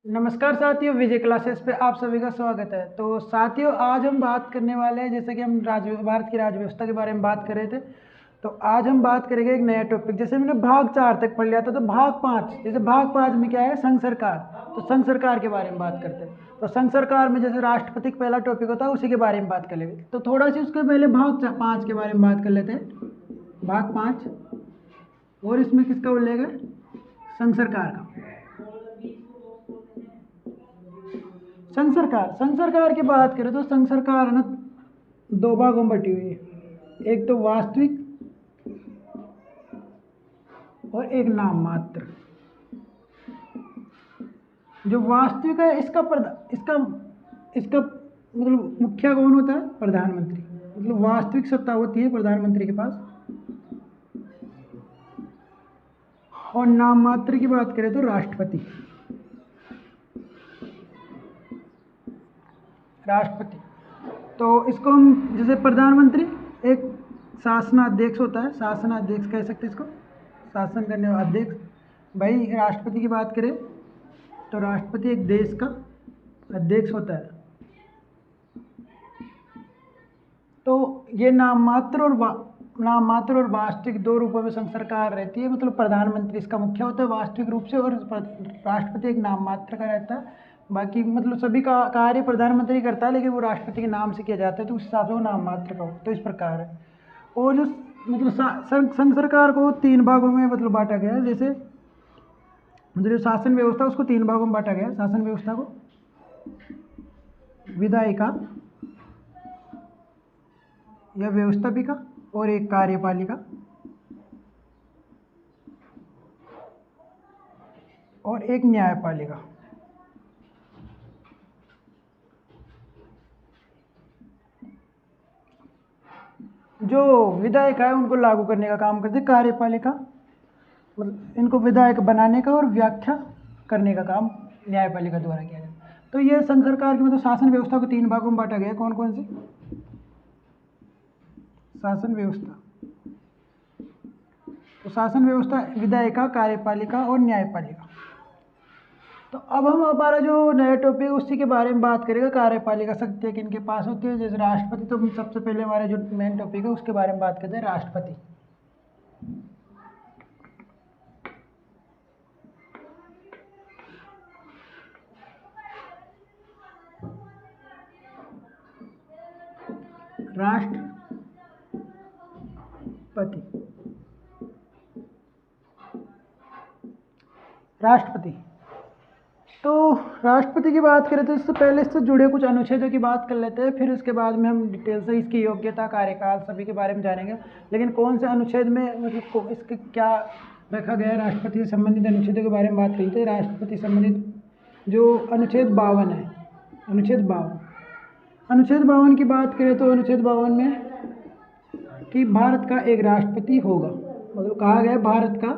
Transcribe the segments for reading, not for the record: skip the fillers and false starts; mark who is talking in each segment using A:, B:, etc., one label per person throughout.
A: नमस्कार साथियों, विजय क्लासेस पे आप सभी का स्वागत है। तो साथियों, आज हम बात करने वाले हैं, जैसे कि हम भारत की राज्य व्यवस्था के बारे में बात कर रहे थे, तो आज हम बात करेंगे एक नया टॉपिक। जैसे हमने भाग 4 तक पढ़ लिया था, तो भाग 5, जैसे भाग 5 में क्या है, संघ सरकार। तो संघ सरकार के बारे में बात करते हैं। तो संघ सरकार में जैसे राष्ट्रपति का पहला टॉपिक होता है, उसी के बारे में बात कर लेंगे। तो थोड़ा सी उसके पहले भाग 5 के बारे में बात कर लेते हैं। भाग 5, और इसमें किसका उल्लेख है? संघ सरकार का। संघ सरकार की बात करें तो संघ सरकार है ना, दो भागों में बटी हुई है। एक तो वास्तविक और एक नाम मात्र। जो वास्तविक है, इसका इसका मतलब मुखिया कौन होता है? प्रधानमंत्री। मतलब वास्तविक सत्ता होती है प्रधानमंत्री के पास। और नाम मात्र की बात करें तो राष्ट्रपति। तो इसको हम, जैसे प्रधानमंत्री एक शासनाध्यक्ष होता है, शासनाध्यक्ष कह सकते हैं इसको, शासन करने वाला अध्यक्ष। भाई राष्ट्रपति की बात करें तो राष्ट्रपति एक देश का अध्यक्ष होता है। तो ये नाम मात्र और वास्तविक दो रूपों में संघ सरकार रहती है। मतलब प्रधानमंत्री इसका मुख्य होता है वास्तविक रूप से, और राष्ट्रपति एक नाम मात्र का रहता है। बाकी मतलब सभी का कार्य प्रधानमंत्री करता है, लेकिन वो राष्ट्रपति के नाम से किया जाता है, तो उस हिसाब से वो नाम मात्र का हो। तो इस प्रकार है। और जो मतलब संघ सरकार को 3 भागों में मतलब बांटा गया है। जैसे मतलब जो शासन व्यवस्था, उसको 3 भागों में बांटा गया है। शासन व्यवस्था को विधायिका या व्यवस्थापिका और एक कार्यपालिका और एक न्यायपालिका। जो विधायिका है उनको लागू करने का काम करती है कार्यपालिका, मतलब इनको विधायक बनाने का और व्याख्या करने का काम न्यायपालिका द्वारा किया जाता है। तो ये संघ सरकार की मतलब शासन व्यवस्था को 3 भागों में बांटा गया है। कौन कौन सी? शासन व्यवस्था। तो शासन व्यवस्था विधायिका, कार्यपालिका और न्यायपालिका। तो अब हम हमारा जो नया टॉपिक है उसी के बारे में बात करेंगे। कार्यपालिका शक्तियाँ किनके पास होती है? जैसे राष्ट्रपति। तो हम सबसे पहले हमारा जो मेन टॉपिक है उसके बारे में बात करते हैं, राष्ट्रपति। राष्ट्रपति। तो राष्ट्रपति की बात करें तो इससे पहले इससे जुड़े कुछ अनुच्छेदों की बात कर लेते हैं, फिर उसके बाद में हम डिटेल से इसकी योग्यता, कार्यकाल सभी के बारे में जानेंगे। लेकिन कौन से अनुच्छेद में मतलब इसके क्या रखा गया है, राष्ट्रपति से संबंधित अनुच्छेदों के बारे में बात करते हैं। राष्ट्रपति संबंधित जो अनुच्छेद 52 है, अनुच्छेद 52 की बात करें तो अनुच्छेद 52 में कि भारत का एक राष्ट्रपति होगा। मतलब कहा गया भारत का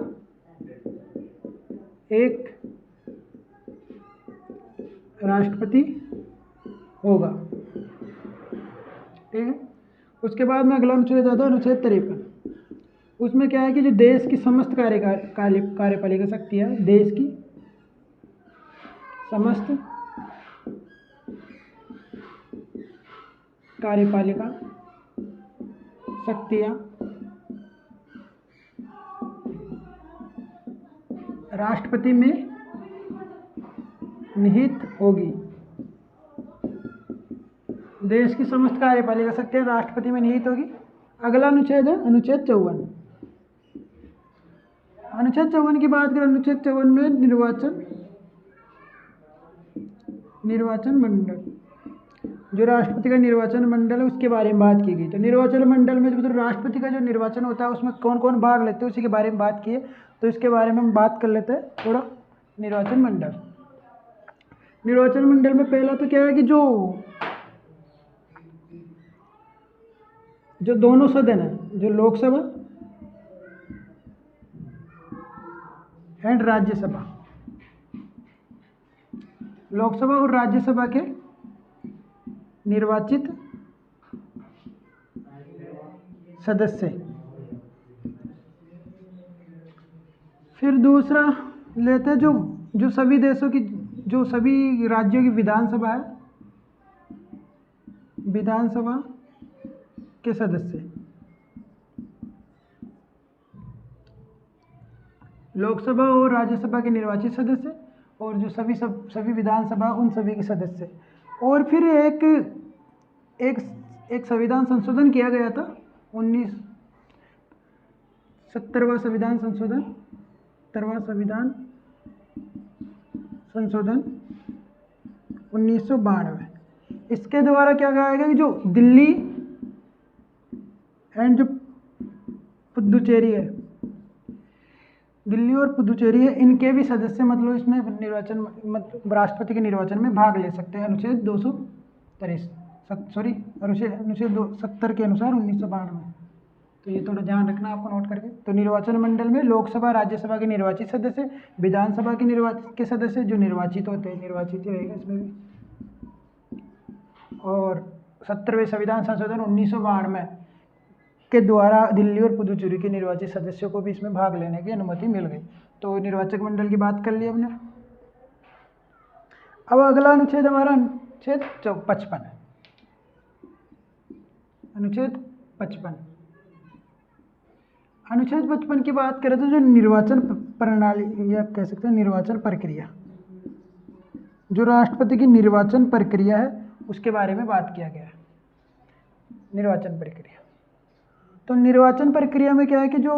A: एक राष्ट्रपति होगा। ठीक है। उसके बाद में अगला अनुच्छेद आता है अनुच्छेद 53। उसमें क्या है कि जो देश की समस्त कार्यपालिका शक्तियाँ, देश की समस्त कार्यपालिका शक्तियाँ राष्ट्रपति में निहित होगी। देश की समस्त कार्यपालिका शक्तियाँ राष्ट्रपति में निहित होगी। अगला अनुच्छेद है अनुच्छेद 54। अनुच्छेद 54 की बात करें, अनुच्छेद 54 में निर्वाचन मंडल, जो राष्ट्रपति का निर्वाचन मंडल है उसके बारे में बात की गई। तो निर्वाचन मंडल में मतलब राष्ट्रपति का जो निर्वाचन होता है उसमें कौन कौन भाग लेते हैं उसी के बारे में बात की है। तो इसके बारे में हम बात कर लेते हैं थोड़ा। निर्वाचन मंडल में पहला तो क्या है कि जो दोनों सदन है, जो लोकसभा एंड राज्यसभा, लोकसभा और राज्यसभा के निर्वाचित सदस्य। फिर दूसरा लेते हैं जो सभी देशों की जो सभी राज्यों की विधानसभा है, विधानसभा के सदस्य, लोकसभा और राज्यसभा के निर्वाचित सदस्य, और जो सभी विधानसभा उन सभी के सदस्य। और फिर एक एक एक संविधान संशोधन किया गया था 70वां संविधान संशोधन, 70वां संविधान संशोधन 1992। इसके द्वारा क्या कहा गया कि जो दिल्ली एंड जो पुदुचेरी है, दिल्ली और पुदुचेरी है, इनके भी सदस्य मतलब इसमें निर्वाचन मतलब राष्ट्रपति के निर्वाचन में भाग ले सकते हैं अनुच्छेद 270 के अनुसार 1992 में। तो ये थोड़ा ध्यान रखना आपको नोट करके। तो निर्वाचन मंडल में लोकसभा राज्यसभा के निर्वाचित सदस्य, विधानसभा के निर्वाचित के सदस्य जो निर्वाचित होते हैं, निर्वाचित ही रहेगा इसमें भी। और 70वें संविधान संशोधन 1992 के द्वारा दिल्ली और पुदुचेरी के निर्वाचित सदस्यों को भी इसमें भाग लेने की अनुमति मिल गई। तो निर्वाचक मंडल की बात कर ली हमने। अब अगला अनुच्छेद हमारा अनुच्छेद 55 है। अनुच्छेद 55, अनुच्छेद 55 की बात करें तो जो निर्वाचन प्रणाली या कह सकते हैं निर्वाचन प्रक्रिया, जो राष्ट्रपति की निर्वाचन प्रक्रिया है उसके बारे में बात किया गया है। निर्वाचन प्रक्रिया, तो निर्वाचन प्रक्रिया में क्या है कि जो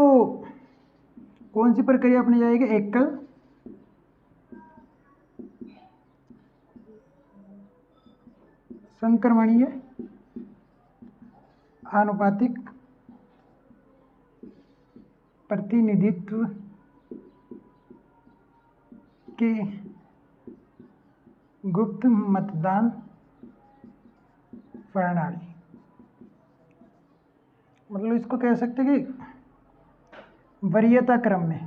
A: कौन सी प्रक्रिया अपनी जाएगी, एकल, संक्रमणीय, आनुपातिक, प्रतिनिधित्व की गुप्त मतदान प्रणाली। मतलब इसको कह सकते हैं कि वरीयता क्रम में,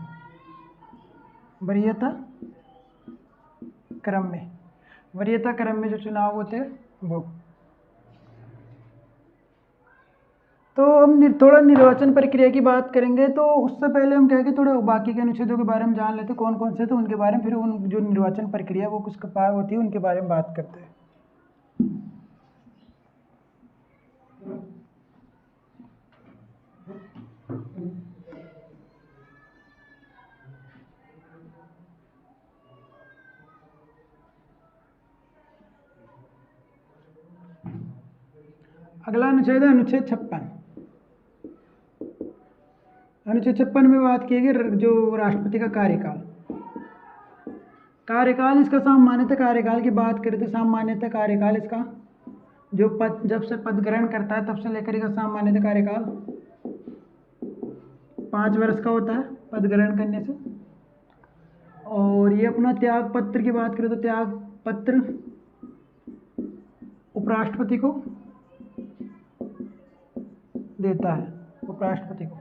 A: वरीयता क्रम में जो चुनाव होते हैं वो। तो हम थोड़ा निर्वाचन प्रक्रिया की बात करेंगे, तो उससे पहले हम क्या कि थोड़ा बाकी के अनुच्छेदों के बारे में जान लेते हैं कौन कौन से, तो उनके बारे में फिर उन जो निर्वाचन प्रक्रिया वो कुछ कपार होती है उनके बारे में बात करते हैं। अगला अनुच्छेद है अनुच्छेद 56। अनुच्छेद 56 में बात की गई जो राष्ट्रपति का कार्यकाल, इसका सामान्यतः कार्यकाल की बात करें तो सामान्यतः कार्यकाल इसका जो जब से पद ग्रहण करता है तब से लेकर इसका सामान्यतः कार्यकाल 5 वर्ष का होता है पद ग्रहण करने से। और ये अपना त्याग पत्र की बात करें तो त्याग पत्र उपराष्ट्रपति को देता है, उपराष्ट्रपति को।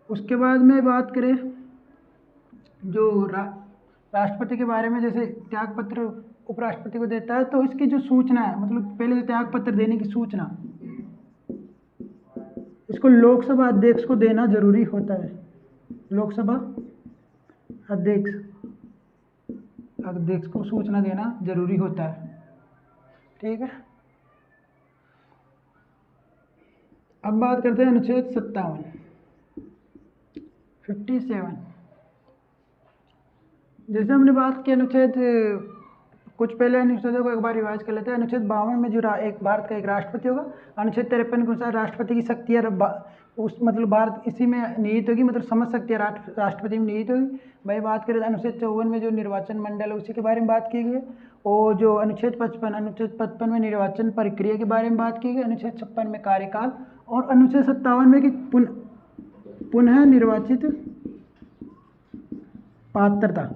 A: उसके बाद में बात करें जो राष्ट्रपति के बारे में, जैसे त्याग पत्र उपराष्ट्रपति को देता है तो इसकी जो सूचना है, मतलब पहले त्याग पत्र देने की सूचना इसको लोकसभा अध्यक्ष को देना जरूरी होता है। लोकसभा अध्यक्ष को सूचना देना जरूरी होता है, ठीक है। अब बात करते हैं अनुच्छेद 57। जैसे हमने बात की अनुच्छेद कुछ पहले अनुच्छेदों को एक बार रिवाइज कर लेते हैं। अनुच्छेद 52 में जो एक भारत का एक राष्ट्रपति होगा। अनुच्छेद 53 के अनुसार राष्ट्रपति की शक्तियाँ उस मतलब भारत इसी में निहित होगी, मतलब समझ शक्तियाँ राष्ट्रपति में निहित होगी। भाई बात करें अनुच्छेद 54 में जो निर्वाचन मंडल है उसी के बारे में बात की गई है। और जो अनुच्छेद 55 में निर्वाचन प्रक्रिया के बारे में बात की गई। अनुच्छेद 56 में कार्यकाल, और अनुच्छेद 57 में कि पुनः निर्वाचित पात्रता।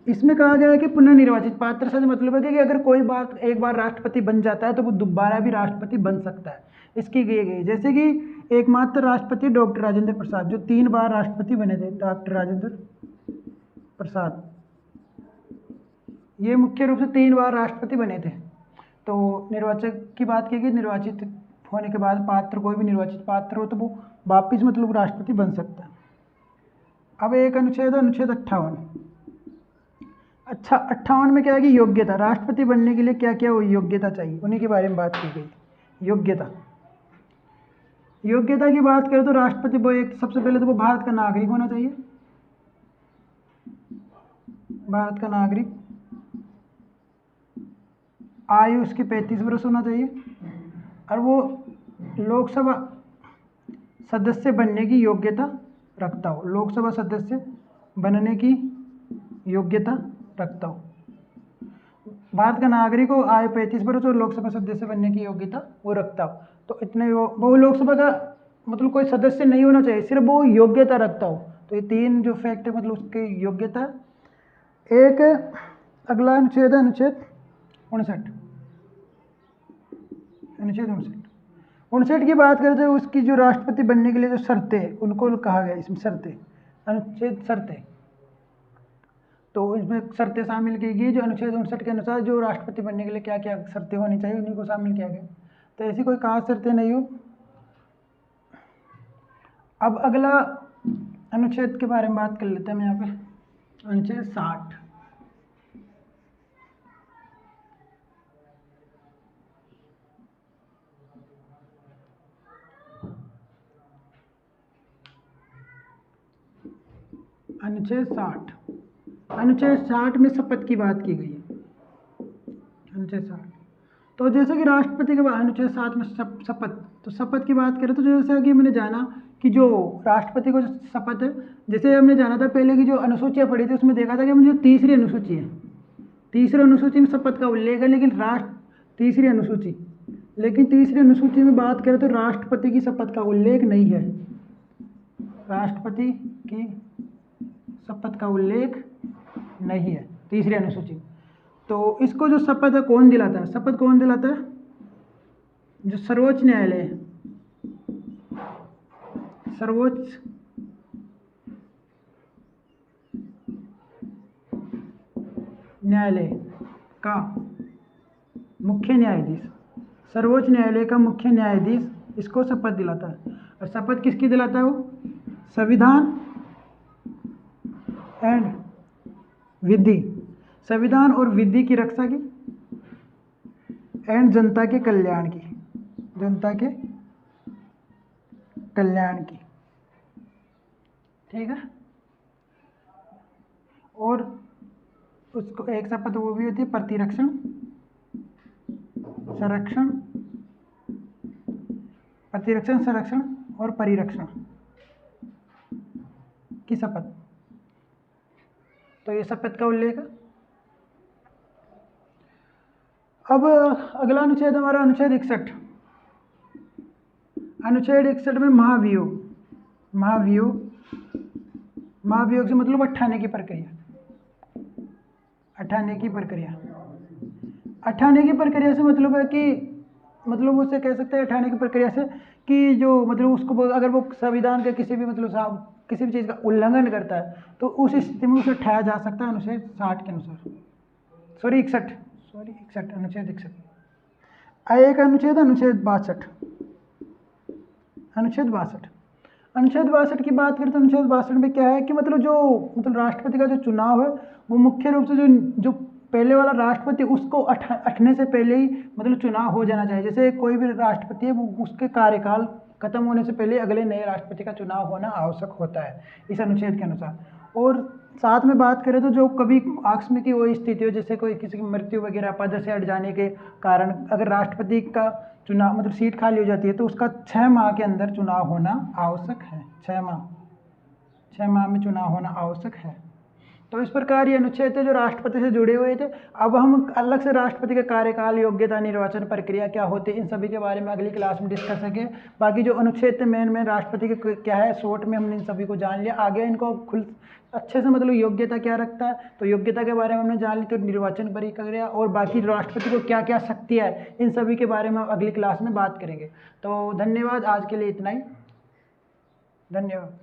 A: इसमें कहा गया है कि पुनः निर्वाचित पात्र से मतलब है कि अगर कोई एक बार राष्ट्रपति बन जाता है तो वो दोबारा भी राष्ट्रपति बन सकता है। इसकी गई जैसे कि एकमात्र राष्ट्रपति डॉक्टर राजेंद्र प्रसाद जो 3 बार राष्ट्रपति बने थे, डॉक्टर राजेंद्र प्रसाद, ये मुख्य रूप से 3 बार राष्ट्रपति बने थे। तो निर्वाचक की बात की गई, निर्वाचित होने के बाद पात्र, कोई भी निर्वाचित पात्र हो तो वो वापिस मतलब राष्ट्रपति बन सकता है। अब एक अनुच्छेद 58 अच्छा, 58 में क्या है कि योग्यता, राष्ट्रपति बनने के लिए क्या क्या योग्यता चाहिए, उन्हीं के बारे में बात की गई। योग्यता, योग्यता की बात करें तो राष्ट्रपति वो एक सबसे पहले तो वो भारत का नागरिक होना चाहिए, भारत का नागरिक, आयु उसकी 35 वर्ष होना चाहिए, और वो लोकसभा सदस्य बनने की योग्यता रखता हो, लोकसभा सदस्य बनने की योग्यता रखता हो। भारत का नागरिक हो, आयु 35 वर्ष और लोकसभा सदस्य बनने की योग्यता वो रखता हो। तो इतने वो लोकसभा का मतलब कोई सदस्य नहीं होना चाहिए, सिर्फ वो योग्यता रखता हो। तो ये 3 जो फैक्ट है मतलब उसकी योग्यता। एक अगला अनुच्छेद है अनुच्छेद 59, अनुच्छेद 59 की बात करते हैं, उसकी जो राष्ट्रपति बनने के लिए जो शर्तें उनको कहा गया इसमें, शर्तें, अनुच्छेद शर्तें। तो इसमें शर्तें शामिल की गई जो अनुच्छेद 59 के अनुसार जो राष्ट्रपति बनने के लिए क्या क्या शर्तें होनी चाहिए उन्हीं को शामिल किया गया। तो ऐसी कोई खास शर्तें नहीं हो। अब अगला अनुच्छेद के बारे में बात कर लेते हैं हम यहाँ पे, अनुच्छेद 60। अनुच्छेद 60, अनुच्छेद 60 में शपथ की बात की गई है, अनुच्छेद 60। तो जैसे कि राष्ट्रपति के बाद अनुच्छेद 7 में शपथ, तो शपथ की बात करें तो जैसे कि मैंने जाना कि जो राष्ट्रपति को जो शपथ है, जैसे हमने जाना था पहले की जो अनुसूचियाँ पढ़ी थी उसमें देखा था कि जो तीसरी अनुसूची है, तीसरी अनुसूची में शपथ का उल्लेख है, लेकिन तीसरी अनुसूची, लेकिन तीसरी अनुसूची में बात करें तो राष्ट्रपति की शपथ का उल्लेख नहीं है, राष्ट्रपति की शपथ का उल्लेख नहीं है तीसरी अनुसूची। तो इसको जो शपथ है कौन दिलाता है, शपथ कौन दिलाता है, जो सर्वोच्च न्यायालय है, सर्वोच्च न्यायालय का मुख्य न्यायाधीश, सर्वोच्च न्यायालय का मुख्य न्यायाधीश इसको शपथ दिलाता है। और शपथ किसकी दिलाता है, वो संविधान एंड विधि, संविधान और विधि की रक्षा की एंड जनता के कल्याण की, जनता के कल्याण की, ठीक है। और उसको एक शपथ वो भी होती है प्रतिरक्षण, संरक्षण, प्रतिरक्षण, संरक्षण और परिरक्षण की शपथ। तो ये शपथ का उल्लेख है। अब अगला अनुच्छेद हमारा अनुच्छेद 61, अनुच्छेद 61 में महाभियोग, महाभियोग, महाभियोग से मतलब अठाने की प्रक्रिया, अठाने की प्रक्रिया, अठाने की प्रक्रिया से मतलब है कि मतलब उसे कह सकते हैं अठाने की प्रक्रिया से कि जो मतलब उसको अगर वो संविधान के किसी भी मतलब किसी भी चीज़ का उल्लंघन करता है तो उस स्थिति में उसे उठाया जा सकता है अनुच्छेद 60 के अनुसार, सॉरी 61 अनुच्छेद 61। एक अनुच्छेद अनुच्छेद 62, अनुच्छेद 62, अनुच्छेद 62 की बात करें तो अनुच्छेद 62 में क्या है कि मतलब जो मतलब राष्ट्रपति का जो चुनाव है वो मुख्य रूप से जो पहले वाला राष्ट्रपति उसको अटने से पहले ही मतलब चुनाव हो जाना चाहिए। जैसे कोई भी राष्ट्रपति है वो उसके कार्यकाल खत्म होने से पहले अगले नए राष्ट्रपति का चुनाव होना आवश्यक होता है इस अनुच्छेद के अनुसार। और साथ में बात करें तो जो कभी आकस्मिक की वो स्थिति हो, जैसे कोई किसी की मृत्यु वगैरह पद से हट जाने के कारण अगर राष्ट्रपति का चुनाव मतलब सीट खाली हो जाती है तो उसका 6 माह के अंदर चुनाव होना आवश्यक है, 6 माह में चुनाव होना आवश्यक है। तो इस प्रकार ये अनुच्छेद थे जो राष्ट्रपति से जुड़े हुए थे। अब हम अलग से राष्ट्रपति का कार्यकाल, योग्यता, निर्वाचन प्रक्रिया क्या होती है इन सभी के बारे में अगली क्लास में डिस्कस करेंगे। बाकी जो अनुच्छेद थे मेन राष्ट्रपति के क्या है शॉर्ट में हमने इन सभी को जान लिया। आगे इनको अच्छे से मतलब योग्यता क्या रखता है तो योग्यता के बारे में हमने जान ली, तो निर्वाचन प्रक्रिया और बाकी राष्ट्रपति को क्या क्या शक्तियाँ है इन सभी के बारे में हम अगली क्लास में बात करेंगे। तो धन्यवाद, आज के लिए इतना ही, धन्यवाद।